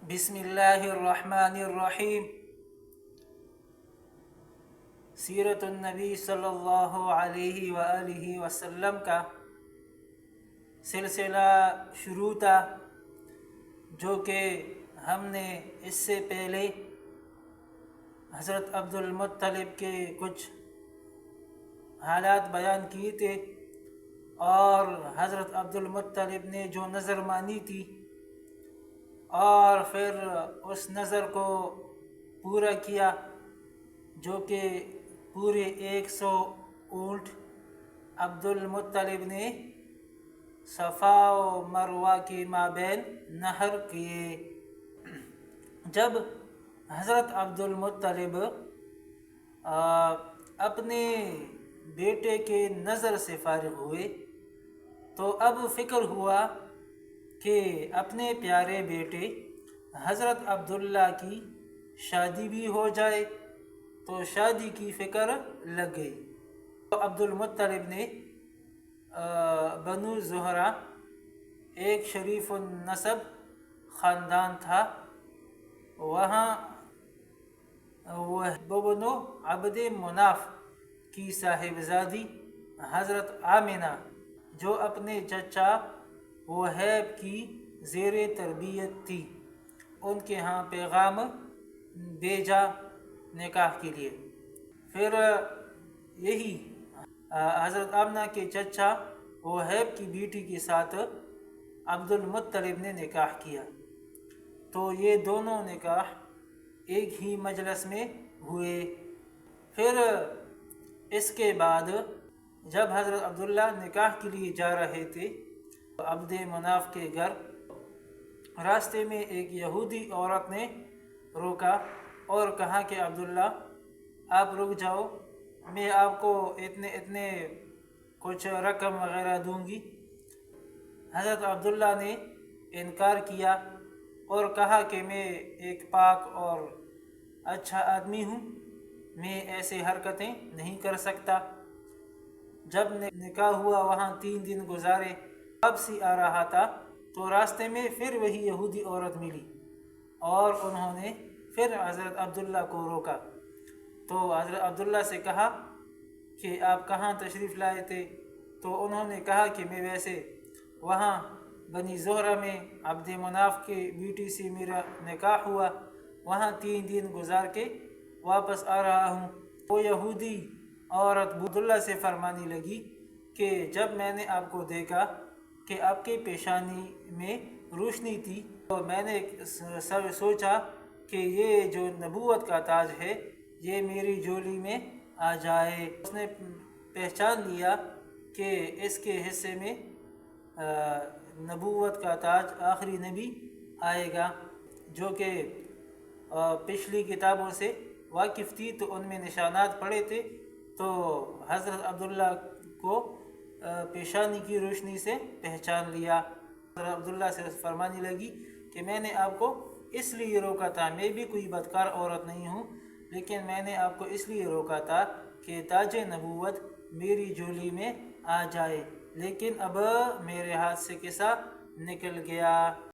بسم اللہ الرحمن الرحیم۔ سیرت النبی صلی اللہ علیہ وآلہ وسلم کا سلسلہ شروع تھا، جو کہ ہم نے اس سے پہلے حضرت عبد المطلب کے کچھ حالات بیان کیے تھے، اور حضرت عبد المطلب نے جو نظر مانی تھی اور پھر اس نظر کو پورا کیا، جو کہ پورے 100 اونٹ عبد المطلب نے صفا و مروہ کے مابین نحر کیے۔ جب حضرت عبد المطلب اپنے بیٹے کے نظر سے فارغ ہوئے تو اب فکر ہوا کہ اپنے پیارے بیٹے حضرت عبداللہ کی شادی بھی ہو جائے، تو شادی کی فکر لگ گئی۔ تو عبد المطلب نے بنو زہرہ ایک شریف النسب خاندان تھا، وہاں وہ بنو عبد مناف کی صاحبزادی حضرت آمنہ، جو اپنے چچا وہیب کی زیر تربیت تھی، ان کے ہاں پیغام بھیجا نکاح کے لیے۔ پھر یہی حضرت آمنہ کے چچا وہیب کی بیٹی کے ساتھ عبد المطلب نے نکاح کیا، تو یہ دونوں نکاح ایک ہی مجلس میں ہوئے۔ پھر اس کے بعد جب حضرت عبداللہ نکاح کے لیے جا رہے تھے عبد مناف کے گھر، راستے میں ایک یہودی عورت نے روکا اور کہا کہ عبداللہ آپ رک جاؤ، میں آپ کو اتنے کچھ رقم وغیرہ دوں گی۔ حضرت عبداللہ نے انکار کیا اور کہا کہ میں ایک پاک اور اچھا آدمی ہوں، میں ایسے حرکتیں نہیں کر سکتا۔ جب نکاح ہوا، وہاں 3 دن گزارے، واپسی آ رہا تھا تو راستے میں پھر وہی یہودی عورت ملی اور انہوں نے پھر حضرت عبداللہ کو روکا۔ تو حضرت عبداللہ سے کہا کہ آپ کہاں تشریف لائے تھے؟ تو انہوں نے کہا کہ میں ویسے وہاں بنی زہرہ میں عبد مناف کی بیٹی سے میرا نکاح ہوا، وہاں 3 دن گزار کے واپس آ رہا ہوں۔ وہ یہودی عورت عبداللہ سے فرمانے لگی کہ جب میں نے آپ کو دیکھا کہ آپ کی پیشانی میں روشنی تھی، تو میں نے سوچا کہ یہ جو نبوت کا تاج ہے یہ میری جولی میں آ جائے۔ اس نے پہچان لیا کہ اس کے حصے میں نبوت کا تاج آخری نبی آئے گا، جو کہ پچھلی کتابوں سے واقف تھی، تو ان میں نشانات پڑے تھے۔ تو حضرت عبداللہ کو پیشانی کی روشنی سے پہچان لیا۔ حضرت عبداللہ سے فرمانے لگی کہ میں نے آپ کو اس لیے روکا تھا، میں بھی کوئی بدکار عورت نہیں ہوں، لیکن میں نے آپ کو اس لیے روکا تھا کہ تاج نبوت میری جولی میں آ جائے، لیکن اب میرے ہاتھ سے قصہ نکل گیا۔